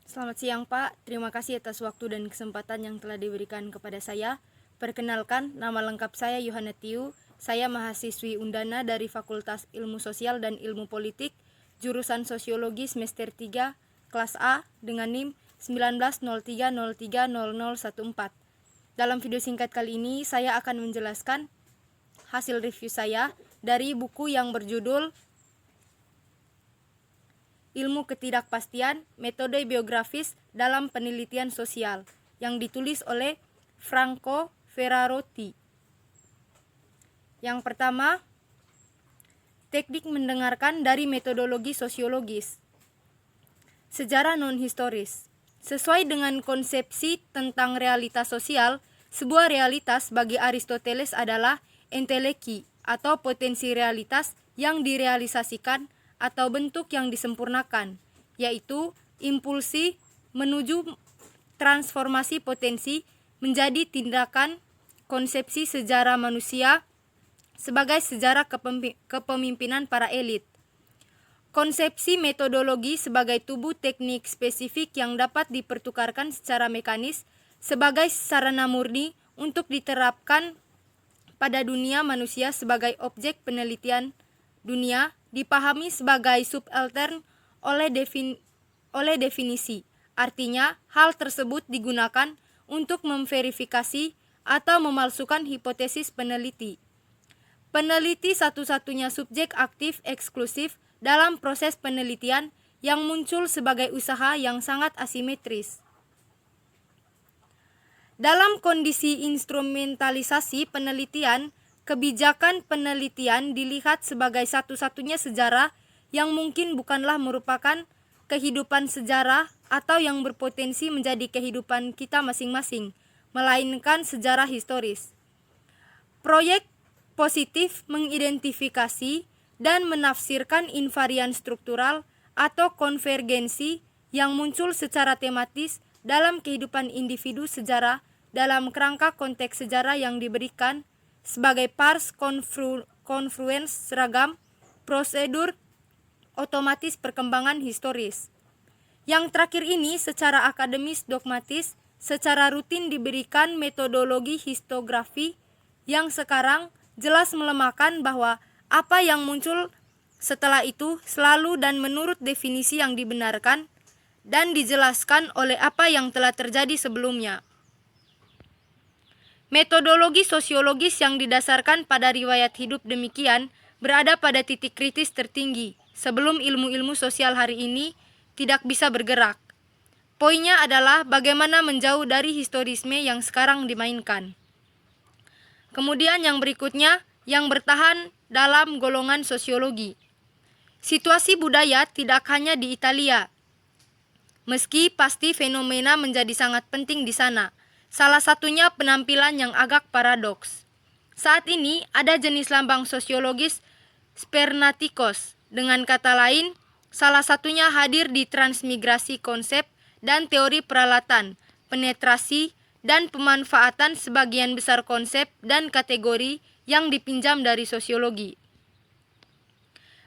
Selamat siang Pak, terima kasih atas waktu dan kesempatan yang telah diberikan kepada saya. Perkenalkan, nama lengkap saya Yohana Tiu. Saya mahasiswi Undana dari Fakultas Ilmu Sosial dan Ilmu Politik, jurusan Sosiologi semester 3, kelas A dengan NIM 1903030014. Dalam video singkat kali ini, saya akan menjelaskan hasil review saya dari buku yang berjudul Ilmu Ketidakpastian, Metode Biografis dalam Penelitian Sosial, yang ditulis oleh Franco Ferrarotti. Yang pertama, teknik mendengarkan dari metodologi sosiologis. Sejarah non-historis. Sesuai dengan konsepsi tentang realitas sosial, sebuah realitas bagi Aristoteles adalah enteleki atau potensi realitas yang direalisasikan atau bentuk yang disempurnakan, yaitu impulsi menuju transformasi potensi menjadi tindakan. Konsepsi sejarah manusia sebagai sejarah kepemimpinan para elit. Konsepsi metodologi sebagai tubuh teknik spesifik yang dapat dipertukarkan secara mekanis sebagai sarana murni untuk diterapkan pada dunia manusia sebagai objek penelitian dunia, dipahami sebagai subaltern oleh definisi. Artinya, hal tersebut digunakan untuk memverifikasi atau memalsukan hipotesis peneliti. Peneliti satu-satunya subjek aktif eksklusif dalam proses penelitian yang muncul sebagai usaha yang sangat asimetris. Dalam kondisi instrumentalisasi penelitian, kebijakan penelitian dilihat sebagai satu-satunya sejarah yang mungkin bukanlah merupakan kehidupan sejarah atau yang berpotensi menjadi kehidupan kita masing-masing, melainkan sejarah historis. Proyek positif mengidentifikasi dan menafsirkan invarian struktural atau konvergensi yang muncul secara tematis dalam kehidupan individu sejarah dalam kerangka konteks sejarah yang diberikan sebagai pars confluens seragam prosedur otomatis perkembangan historis. Yang terakhir ini secara akademis dogmatis secara rutin diberikan metodologi histografi yang sekarang jelas melemahkan bahwa apa yang muncul setelah itu selalu dan menurut definisi yang dibenarkan dan dijelaskan oleh apa yang telah terjadi sebelumnya. Metodologi sosiologis yang didasarkan pada riwayat hidup demikian berada pada titik kritis tertinggi sebelum ilmu-ilmu sosial hari ini tidak bisa bergerak. Poinnya adalah bagaimana menjauh dari historisme yang sekarang dimainkan. Kemudian yang berikutnya, yang bertahan dalam golongan sosiologi. Situasi budaya tidak hanya di Italia, meski pasti fenomena menjadi sangat penting di sana. Salah satunya penampilan yang agak paradoks. Saat ini ada jenis lambang sosiologis spernatikos. Dengan kata lain, salah satunya hadir di transmigrasi konsep dan teori peralatan, penetrasi, dan pemanfaatan sebagian besar konsep dan kategori yang dipinjam dari sosiologi.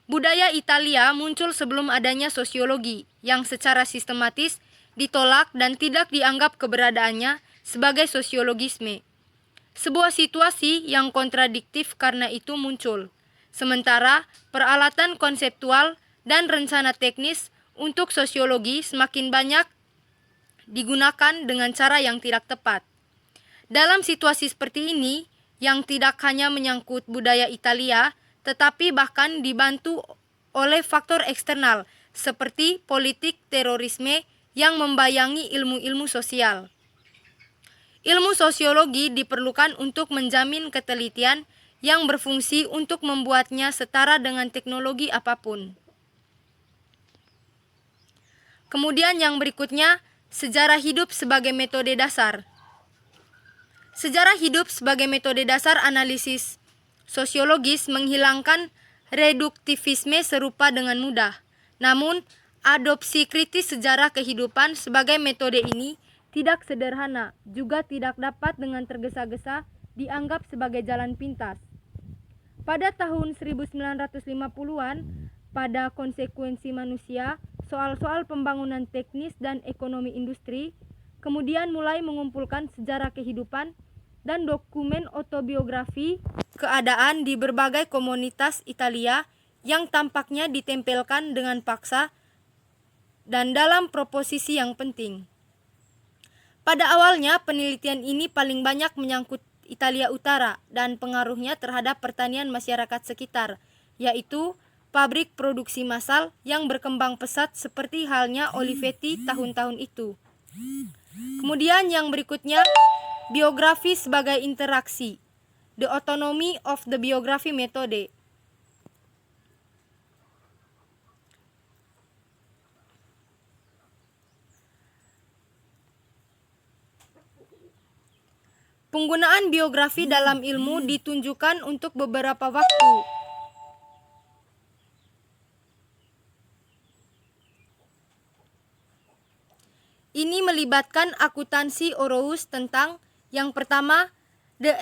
Budaya Italia muncul sebelum adanya sosiologi, yang secara sistematis ditolak dan tidak dianggap keberadaannya sebagai sosiologisme. Sebuah situasi yang kontradiktif karena itu muncul. Sementara peralatan konseptual dan rencana teknis untuk sosiologi semakin banyak digunakan dengan cara yang tidak tepat. Dalam situasi seperti ini, yang tidak hanya menyangkut budaya Italia, tetapi bahkan dibantu oleh faktor eksternal seperti politik terorisme yang membayangi ilmu-ilmu sosial. Ilmu sosiologi diperlukan untuk menjamin ketelitian yang berfungsi untuk membuatnya setara dengan teknologi apapun. Kemudian yang berikutnya, sejarah hidup sebagai metode dasar. Sejarah hidup sebagai metode dasar analisis sosiologis menghilangkan reduktivisme serupa dengan mudah. Namun, adopsi kritis sejarah kehidupan sebagai metode ini tidak sederhana, juga tidak dapat dengan tergesa-gesa dianggap sebagai jalan pintas. Pada tahun 1950-an, pada konsekuensi manusia, soal-soal pembangunan teknis dan ekonomi industri, kemudian mulai mengumpulkan sejarah kehidupan dan dokumen autobiografi keadaan di berbagai komunitas Italia yang tampaknya ditempelkan dengan paksa dan dalam proposisi yang penting. Pada awalnya, penelitian ini paling banyak menyangkut Italia Utara dan pengaruhnya terhadap pertanian masyarakat sekitar, yaitu pabrik produksi massal yang berkembang pesat seperti halnya Olivetti tahun-tahun itu. Kemudian yang berikutnya, biografi sebagai interaksi, the autonomy of the biography method. Penggunaan biografi dalam ilmu ditunjukkan untuk beberapa waktu. Ini melibatkan akuntansi Orous tentang yang pertama, the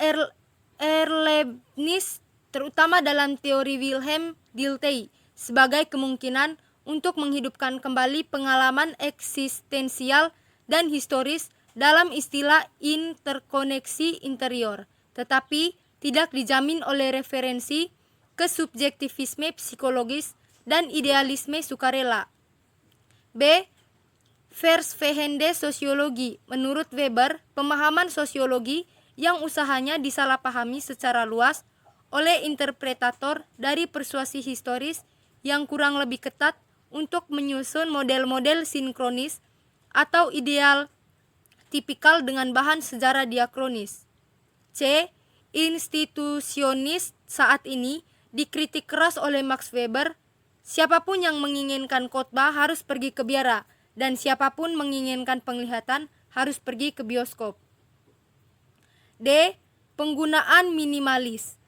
Erlebnis, terutama dalam teori Wilhelm Dilthey, sebagai kemungkinan untuk menghidupkan kembali pengalaman eksistensial dan historis dalam istilah interkoneksi interior, tetapi tidak dijamin oleh referensi ke subjektivisme psikologis dan idealisme sukarela. B. Versvehende sosiologi. Menurut Weber, pemahaman sosiologi yang usahanya disalahpahami secara luas oleh interpretator dari persuasi historis yang kurang lebih ketat untuk menyusun model-model sinkronis atau ideal tipikal dengan bahan sejarah diakronis. C. Institusionis saat ini dikritik keras oleh Max Weber. Siapapun yang menginginkan khotbah harus pergi ke biara, dan siapapun menginginkan penglihatan harus pergi ke bioskop. D. Penggunaan minimalis.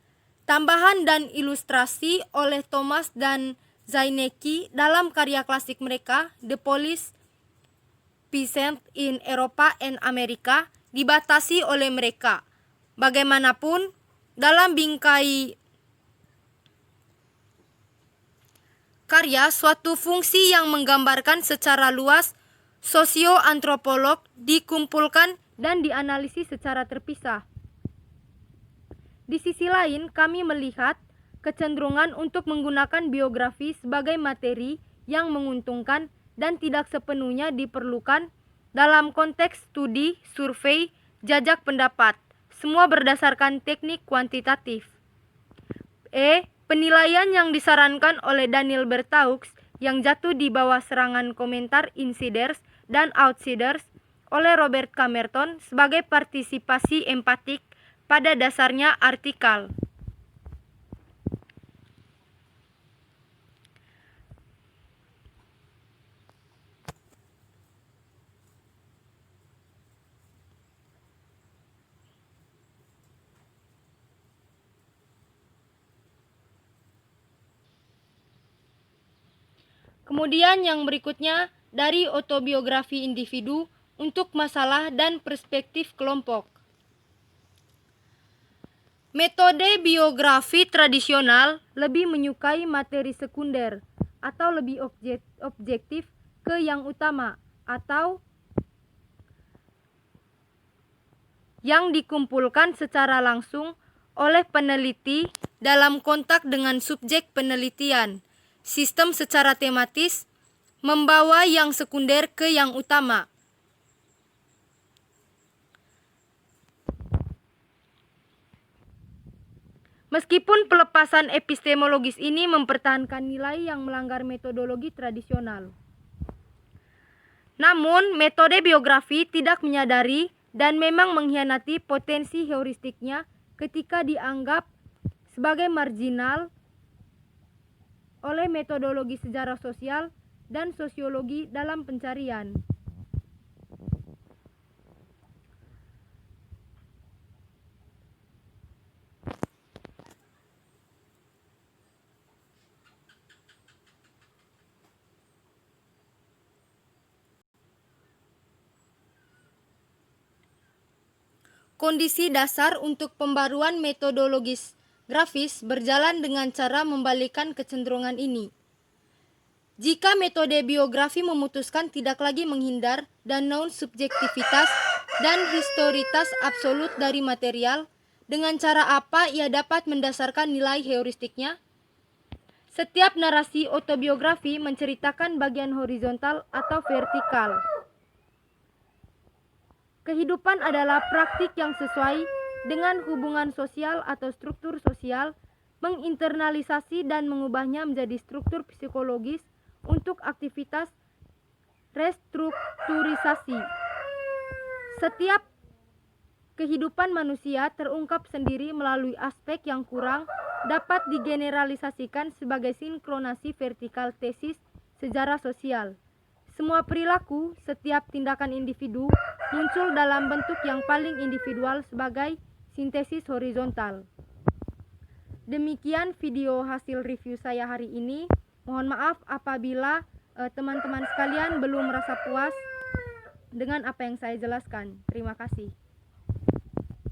Tambahan dan ilustrasi oleh Thomas dan Zainecki dalam karya klasik mereka, The Police Peasant in Eropa and Amerika, dibatasi oleh mereka. Bagaimanapun, dalam bingkai karya, suatu fungsi yang menggambarkan secara luas sosioantropolog dikumpulkan dan dianalisis secara terpisah. Di sisi lain, kami melihat kecenderungan untuk menggunakan biografi sebagai materi yang menguntungkan dan tidak sepenuhnya diperlukan dalam konteks studi, survei, jajak pendapat, semua berdasarkan teknik kuantitatif. E. Penilaian yang disarankan oleh Daniel Bertaux yang jatuh di bawah serangan komentar insiders dan outsiders oleh Robert Camerton sebagai partisipasi empatik pada dasarnya artikal. Kemudian yang berikutnya, dari autobiografi individu untuk masalah dan perspektif kelompok. Metode biografi tradisional lebih menyukai materi sekunder atau lebih objektif ke yang utama atau yang dikumpulkan secara langsung oleh peneliti dalam kontak dengan subjek penelitian. Sistem secara tematis membawa yang sekunder ke yang utama. Meskipun pelepasan epistemologis ini mempertahankan nilai yang melanggar metodologi tradisional. Namun, metode biografi tidak menyadari dan memang mengkhianati potensi heuristiknya ketika dianggap sebagai marginal oleh metodologi sejarah sosial dan sosiologi dalam pencarian. Kondisi dasar untuk pembaruan metodologis grafis berjalan dengan cara membalikkan kecenderungan ini. Jika metode biografi memutuskan tidak lagi menghindar dan non-subjektivitas dan historitas absolut dari material, dengan cara apa ia dapat mendasarkan nilai heuristiknya? Setiap narasi autobiografi menceritakan bagian horizontal atau vertikal. Kehidupan adalah praktik yang sesuai dengan hubungan sosial atau struktur sosial, menginternalisasi dan mengubahnya menjadi struktur psikologis untuk aktivitas restrukturisasi. Setiap kehidupan manusia terungkap sendiri melalui aspek yang kurang dapat digeneralisasikan sebagai sinkronasi vertikal tesis sejarah sosial. Semua perilaku, setiap tindakan individu muncul dalam bentuk yang paling individual sebagai sintesis horizontal. Demikian video hasil review saya hari ini. Mohon maaf apabila teman-teman sekalian belum merasa puas dengan apa yang saya jelaskan. Terima kasih.